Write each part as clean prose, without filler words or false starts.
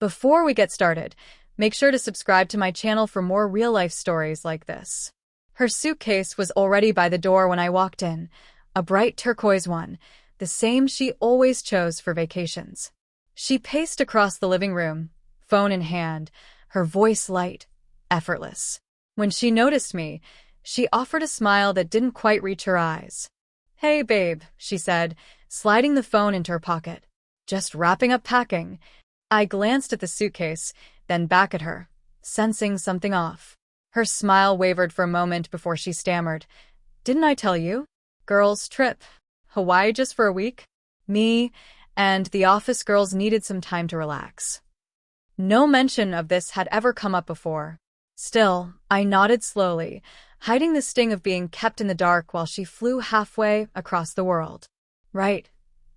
Before we get started, make sure to subscribe to my channel for more real-life stories like this. Her suitcase was already by the door when I walked in, a bright turquoise one, the same she always chose for vacations. She paced across the living room, phone in hand, her voice light, effortless. When she noticed me, she offered a smile that didn't quite reach her eyes. "Hey, babe," she said, sliding the phone into her pocket. "Just wrapping up packing." I glanced at the suitcase, then back at her, sensing something off. Her smile wavered for a moment before she stammered. "Didn't I tell you? Girls' trip. Hawaii just for a week?" Me and the office girls needed some time to relax. No mention of this had ever come up before. Still, I nodded slowly, hiding the sting of being kept in the dark while she flew halfway across the world. "Right,"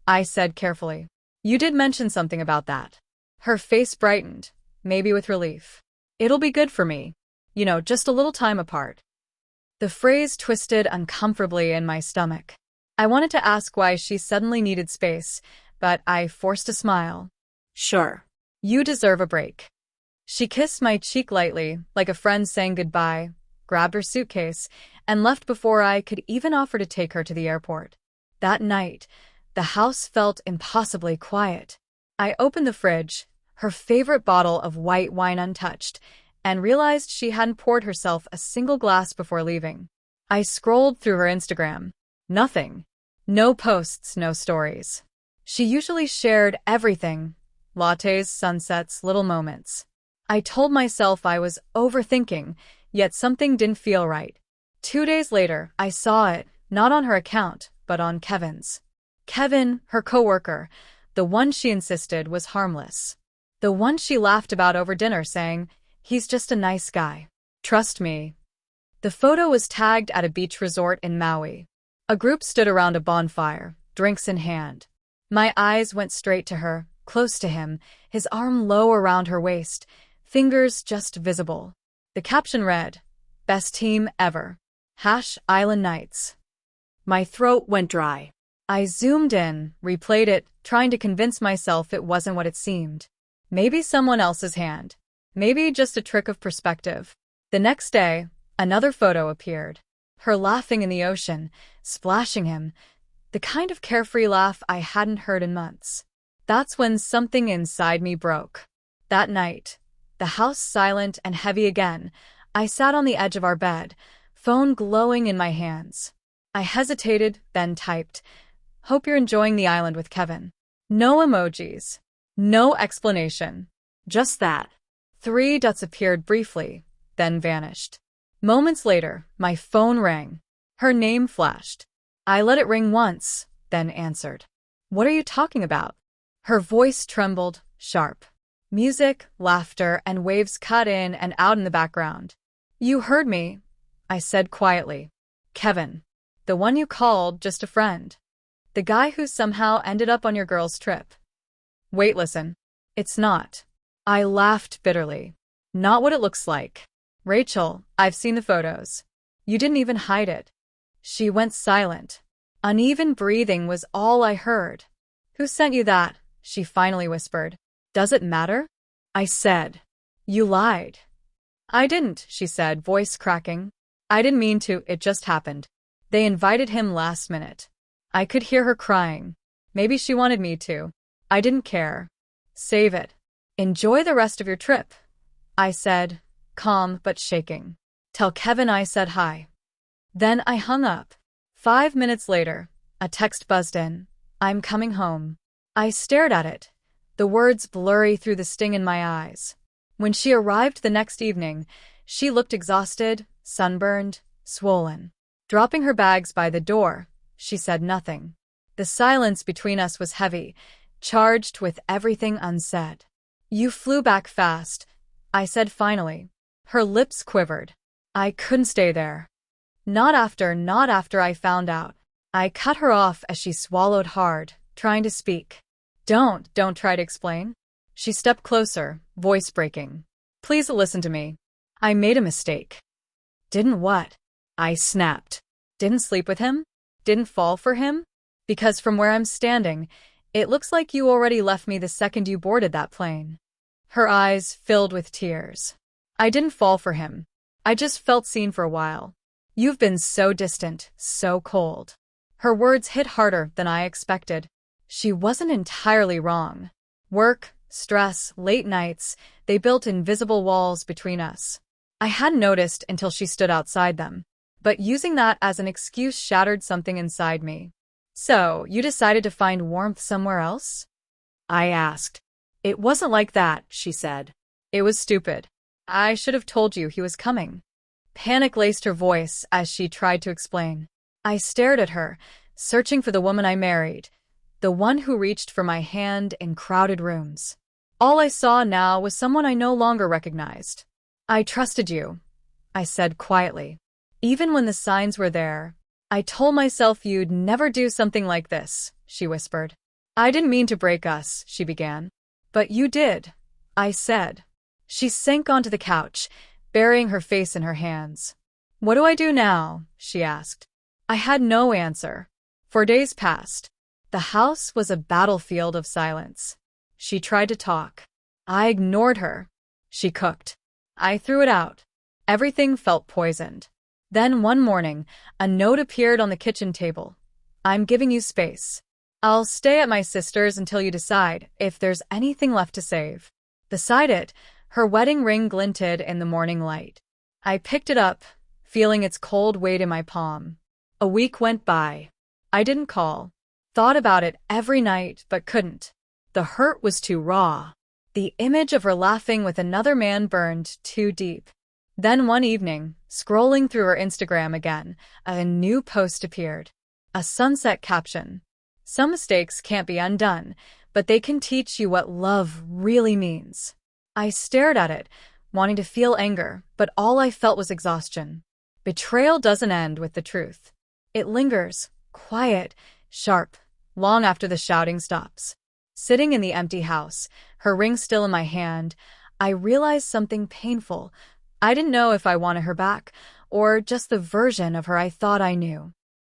I said carefully. "You did mention something about that." Her face brightened, maybe with relief. "It'll be good for me. Just a little time apart." The phrase twisted uncomfortably in my stomach. I wanted to ask why she suddenly needed space, but I forced a smile. "Sure. You deserve a break." She kissed my cheek lightly, like a friend saying goodbye, grabbed her suitcase, and left before I could even offer to take her to the airport. That night, the house felt impossibly quiet. I opened the fridge, her favorite bottle of white wine untouched, and realized she hadn't poured herself a single glass before leaving. I scrolled through her Instagram. Nothing. No posts, no stories. She usually shared everything. Lattes, sunsets, little moments. I told myself I was overthinking, yet something didn't feel right. 2 days later, I saw it, not on her account, but on Kevin's. Kevin, her coworker, the one she insisted was harmless. The one she laughed about over dinner saying, "He's just a nice guy. Trust me." The photo was tagged at a beach resort in Maui. A group stood around a bonfire, drinks in hand. My eyes went straight to her, close to him, his arm low around her waist, fingers just visible. The caption read, "Best team ever. #Island Nights." My throat went dry. I zoomed in, replayed it, trying to convince myself it wasn't what it seemed. Maybe someone else's hand. Maybe just a trick of perspective. The next day, another photo appeared. Her laughing in the ocean, splashing him. The kind of carefree laugh I hadn't heard in months. That's when something inside me broke. That night, the house silent and heavy again, I sat on the edge of our bed, phone glowing in my hands. I hesitated, then typed, "Hope you're enjoying the island with Kevin." No emojis. No explanation. Just that. 3 dots appeared briefly, then vanished. Moments later, my phone rang. Her name flashed. I let it ring once, then answered. "What are you talking about?" Her voice trembled, sharp. Music, laughter, and waves cut in and out in the background. "You heard me," I said quietly. "Kevin. The one you called just a friend. The guy who somehow ended up on your girl's trip." "Wait, listen. It's not." I laughed bitterly. "Not what it looks like. Rachel, I've seen the photos. You didn't even hide it." She went silent. Uneven breathing was all I heard. "Who sent you that?" she finally whispered. "Does it matter?" I said. "You lied." "I didn't," she said, voice cracking. "I didn't mean to, it just happened. They invited him last minute." I could hear her crying. Maybe she wanted me to. I didn't care. "Save it. Enjoy the rest of your trip," I said, calm but shaking. "Tell Kevin I said hi." Then I hung up. 5 minutes later, a text buzzed in. "I'm coming home." I stared at it, the words blurry through the sting in my eyes. When she arrived the next evening, she looked exhausted, sunburned, swollen. Dropping her bags by the door, she said nothing. The silence between us was heavy, charged with everything unsaid. "You flew back fast," I said finally. Her lips quivered. "I couldn't stay there. Not after I found out." I cut her off as she swallowed hard, trying to speak. Don't try to explain." She stepped closer, voice breaking. "Please listen to me. I made a mistake." "Didn't what?" I snapped. "Didn't sleep with him? Didn't fall for him? Because from where I'm standing, it looks like you already left me the second you boarded that plane." her eyes filled with tears. I didn't fall for him. I just felt seen for a while. You've been so distant, so cold. Her words hit harder than I expected. She wasn't entirely wrong. Work, stress, late nights, they built invisible walls between us. I hadn't noticed until she stood outside them. But using that as an excuse shattered something inside me. So, you decided to find warmth somewhere else? I asked. It wasn't like that, she said. It was stupid. I should have told you he was coming. Panic laced her voice as she tried to explain. I stared at her, searching for the woman I married, the one who reached for my hand in crowded rooms. All I saw now was someone I no longer recognized. I trusted you, I said quietly. Even when the signs were there, I told myself you'd never do something like this, she whispered. I didn't mean to break us, she began. But you did, I said. She sank onto the couch, burying her face in her hands. What do I do now? She asked. I had no answer. For days passed. The house was a battlefield of silence. She tried to talk. I ignored her. She cooked. I threw it out. Everything felt poisoned. Then one morning, a note appeared on the kitchen table. I'm giving you space. I'll stay at my sister's until you decide if there's anything left to save. Beside it, her wedding ring glinted in the morning light. I picked it up, feeling its cold weight in my palm. A week went by. I didn't call. Thought about it every night, but couldn't. The hurt was too raw. The image of her laughing with another man burned too deep. Then one evening, scrolling through her Instagram again, a new post appeared. A sunset caption. Some mistakes can't be undone, but they can teach you what love really means. I stared at it, wanting to feel anger, but all I felt was exhaustion. Betrayal doesn't end with the truth. It lingers, quiet, sharp, long after the shouting stops. Sitting in the empty house, her ring still in my hand, I realized something painful. I didn't know if I wanted her back, or just the version of her I thought I knew.